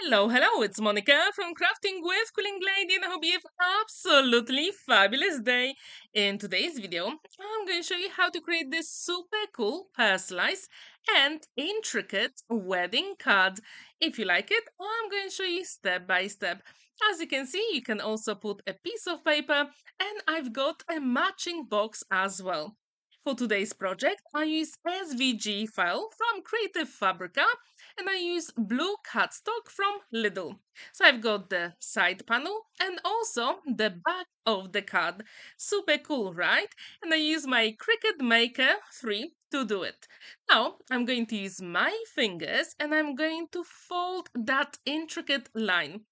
Hello, hello, it's Monica from Crafting with Quilling and I hope you have an absolutely fabulous day. In today's video, I'm going to show you how to create this super cool, personalized and intricate wedding card. If you like it, I'm going to show you step by step. As you can see, you can also put a piece of paper and I've got a matching box as well. For today's project, I use SVG file from Creative Fabrica and I use blue cardstock from Lidl. So I've got the side panel and also the back of the card. Super cool, right? And I use my Cricut Maker 3 to do it. Now I'm going to use my fingers and I'm going to fold that intricate line.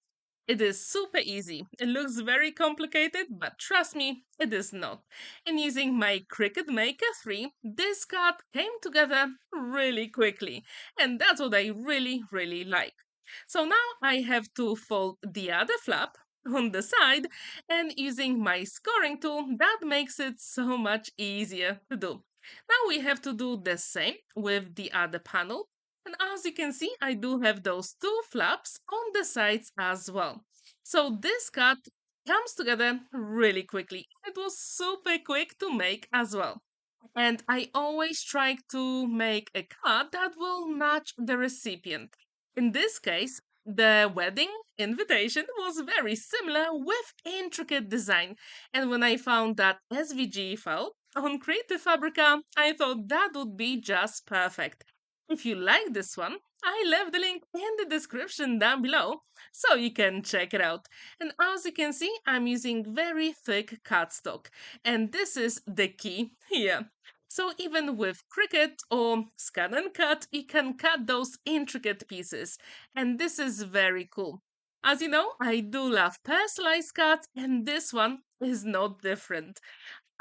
It is super easy. It looks very complicated, but trust me, it is not. And using my Cricut Maker 3, this card came together really quickly. And that's what I really like. So now I have to fold the other flap on the side and using my scoring tool, that makes it so much easier to do. Now we have to do the same with the other panel. And as you can see, I do have those two flaps on the sides as well. So this cut comes together really quickly. It was super quick to make as well. And I always try to make a card that will match the recipient. In this case, the wedding invitation was very similar with intricate design. And when I found that SVG file on Creative Fabrica, I thought that would be just perfect. If you like this one, I left the link in the description down below so you can check it out. And as you can see, I'm using very thick cardstock. And this is the key here. So even with Cricut or Scan and Cut, you can cut those intricate pieces. And this is very cool. As you know, I do love personalized cards, and this one is not different.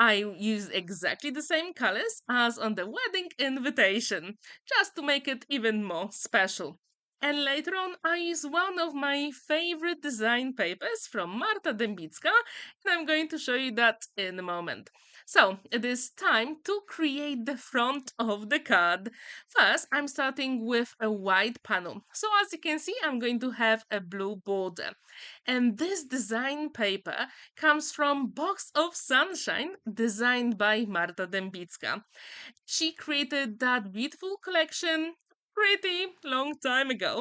I use exactly the same colors as on the wedding invitation, just to make it even more special. And later on, I use one of my favorite design papers from Marta, and I'm going to show you that in a moment. So, it is time to create the front of the card. First, I'm starting with a white panel. So, as you can see, I'm going to have a blue border. And this design paper comes from Box of Sunshine, designed by Marta Dębicka. She created that beautiful collection pretty long time ago,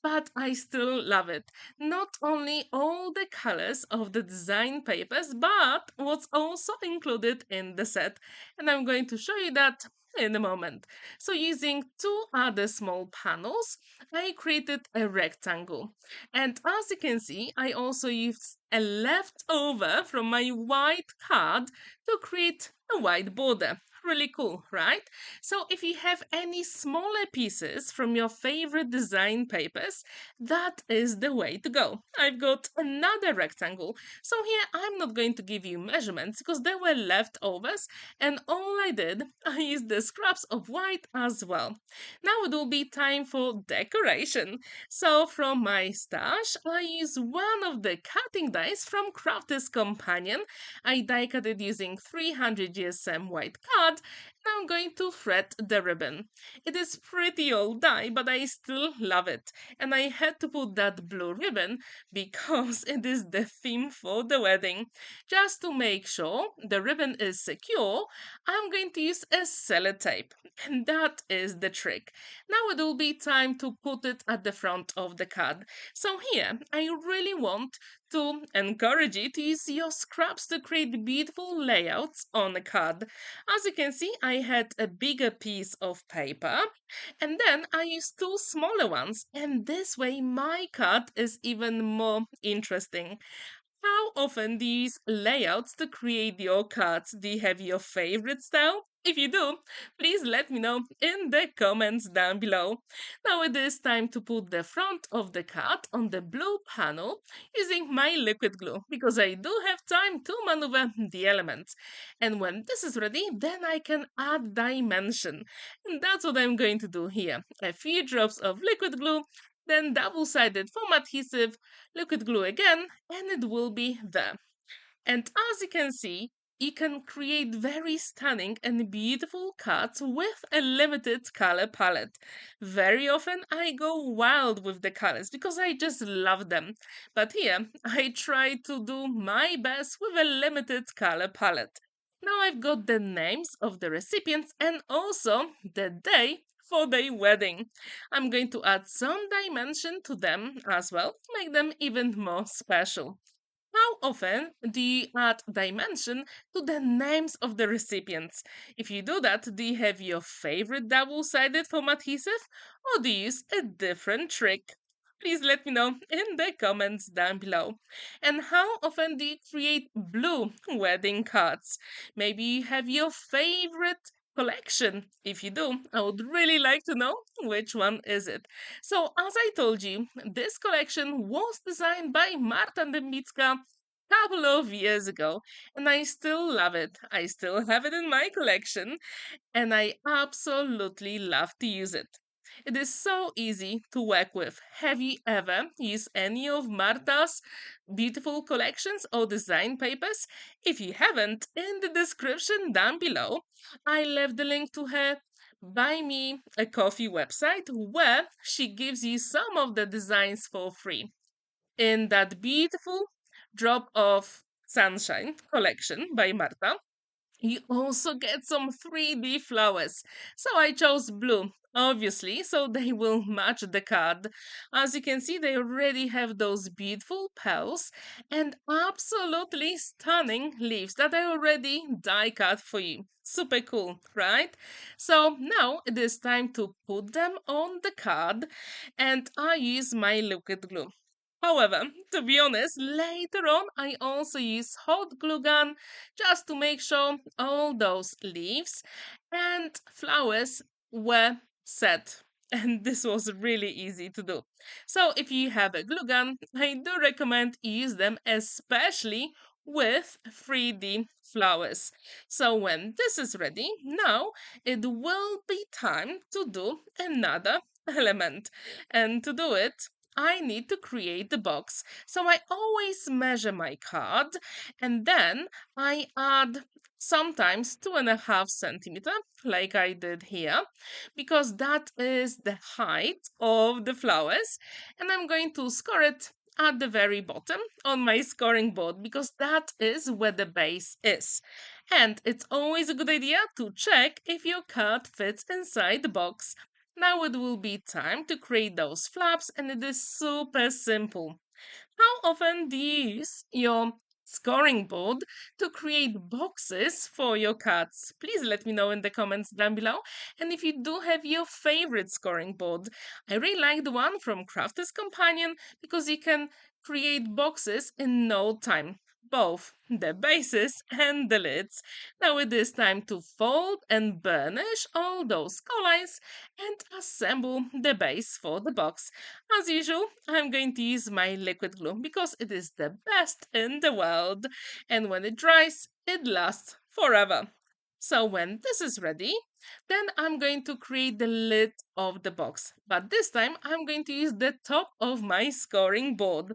but I still love it. Not only all the colors of the design papers, but what's also included in the set. And I'm going to show you that in a moment. So using two other small panels, I created a rectangle. And as you can see, I also used a leftover from my white card to create a white border. Really cool, right? So if you have any smaller pieces from your favorite design papers, that is the way to go. I've got another rectangle. So here I'm not going to give you measurements because they were leftovers and all I did, I used the scraps of white as well. Now it will be time for decoration. So from my stash, I use one of the cutting dies from Crafter's Companion. I die cut it using 300 GSM white card. Now I'm going to thread the ribbon. It is pretty old die, but I still love it. And I had to put that blue ribbon because it is the theme for the wedding. Just to make sure the ribbon is secure, I'm going to use a sellotape. And that is the trick. Now it will be time to put it at the front of the card. So here, I really want to encourage you to use your scraps to create beautiful layouts on a card. As you can see, I had a bigger piece of paper and then I used two smaller ones, and this way my card is even more interesting. How often do you use layouts to create your cards? Do you have your favorite style? If you do, please let me know in the comments down below. Now it is time to put the front of the card on the blue panel using my liquid glue because I do have time to maneuver the elements. And when this is ready, then I can add dimension. And that's what I'm going to do here. A few drops of liquid glue, then double-sided foam adhesive, liquid glue again, and it will be there. And as you can see, you can create very stunning and beautiful cards with a limited color palette. Very often I go wild with the colors because I just love them. But here I try to do my best with a limited color palette. Now I've got the names of the recipients and also the day for their wedding. I'm going to add some dimension to them as well to make them even more special. How often do you add dimension to the names of the recipients? If you do that, do you have your favorite double-sided foam adhesive or do you use a different trick? Please let me know in the comments down below. And how often do you create blue wedding cards? Maybe you have your favorite collection. If you do, I would really like to know which one is it. So, as I told you, this collection was designed by Marta and Dębicka couple of years ago, and I still love it. I still have it in my collection, and I absolutely love to use it. It is so easy to work with. Have you ever used any of Marta's beautiful collections or design papers? If you haven't, in the description down below, I left the link to her Buy Me a Coffee website where she gives you some of the designs for free. In that beautiful Drop of Sunshine collection by Marta, you also get some 3D flowers. So I chose blue, obviously, so they will match the card. As you can see, they already have those beautiful petals and absolutely stunning leaves that I already die cut for you. Super cool, right? So now it is time to put them on the card and I use my liquid glue. However, to be honest, later on I also use hot glue gun just to make sure all those leaves and flowers were set. And this was really easy to do. So if you have a glue gun, I do recommend you use them, especially with 3D flowers. So when this is ready, now it will be time to do another element. And to do it, I need to create the box. So I always measure my card and then I add sometimes 2.5 centimeter, like I did here, because that is the height of the flowers. And I'm going to score it at the very bottom on my scoring board because that is where the base is. And it's always a good idea to check if your card fits inside the box. Now it will be time to create those flaps and it is super simple. How often do you use your scoring board to create boxes for your cards? Please let me know in the comments down below. And if you do have your favorite scoring board, I really like the one from Crafter's Companion because you can create boxes in no time. Both the bases and the lids. Now it is time to fold and burnish all those collines and assemble the base for the box. As usual, I'm going to use my liquid glue because it is the best in the world. And when it dries, it lasts forever. So when this is ready, then I'm going to create the lid of the box. But this time I'm going to use the top of my scoring board.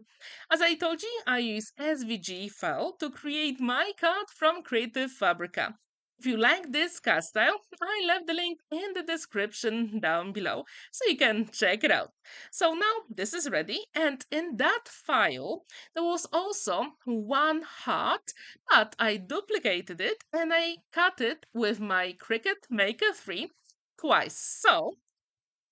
As I told you, I use SVG file to create my card from Creative Fabrica. If you like this card style, I left the link in the description down below so you can check it out. So now this is ready, and in that file there was also one heart, but I duplicated it and I cut it with my Cricut Maker 3 twice. So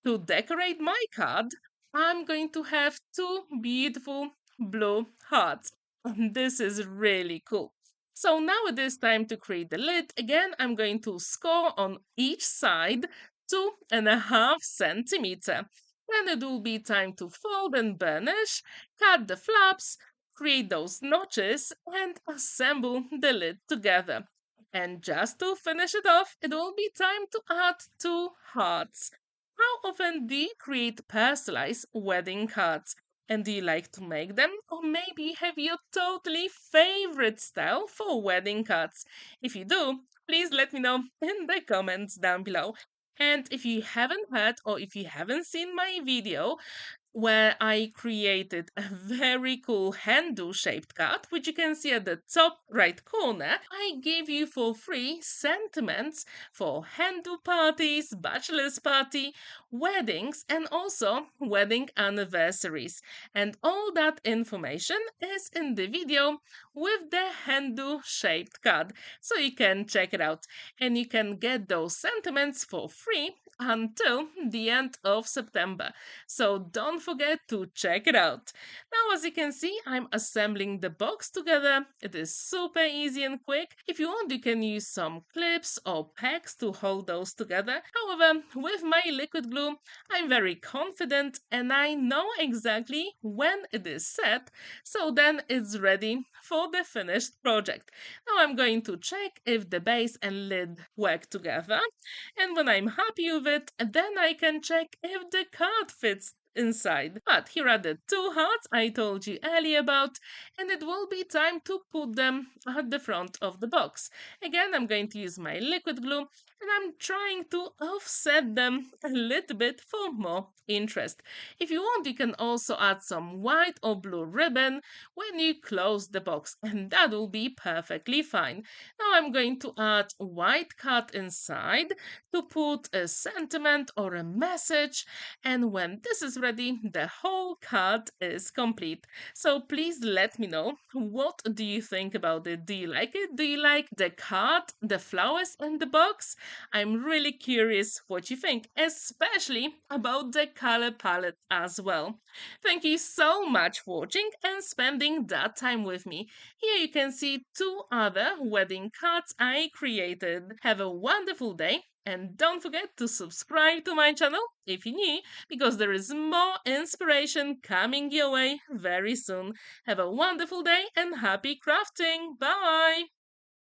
to decorate my card, I'm going to have two beautiful blue hearts. This is really cool. So now it is time to create the lid. Again, I'm going to score on each side 2.5 centimeter. Then it will be time to fold and burnish, cut the flaps, create those notches, and assemble the lid together. And just to finish it off, it will be time to add two hearts. How often do you create personalized wedding cards? And do you like to make them? Or maybe have your totally favorite style for wedding cards? If you do, please let me know in the comments down below. And if you haven't heard or if you haven't seen my video where I created a very cool handle shaped card, which you can see at the top right corner. I gave you for free sentiments for handle parties, bachelor's party, weddings, and also wedding anniversaries. And all that information is in the video with the handle shaped card, so you can check it out. And you can get those sentiments for free until the end of September. So don't forget to check it out. Now, as you can see, I'm assembling the box together. It is super easy and quick. If you want, you can use some clips or pegs to hold those together. However, with my liquid glue, I'm very confident and I know exactly when it is set, so then it's ready for the finished project. Now I'm going to check if the base and lid work together, and when I'm happy with it, then I can check if the card fits inside. But here are the two hearts I told you earlier about, and it will be time to put them at the front of the box. Again, I'm going to use my liquid glue, and I'm trying to offset them a little bit for more interest. If you want, you can also add some white or blue ribbon when you close the box, and that will be perfectly fine. Now I'm going to add white card inside to put a sentiment or a message, and when this is ready, the whole card is complete. So please let me know, what do you think about it? Do you like it? Do you like the card, the flowers in the box? I'm really curious what you think, especially about the color palette as well. Thank you so much for watching and spending that time with me. Here you can see two other wedding cards I created. Have a wonderful day, and don't forget to subscribe to my channel if you're new, because there is more inspiration coming your way very soon. Have a wonderful day and happy crafting! Bye!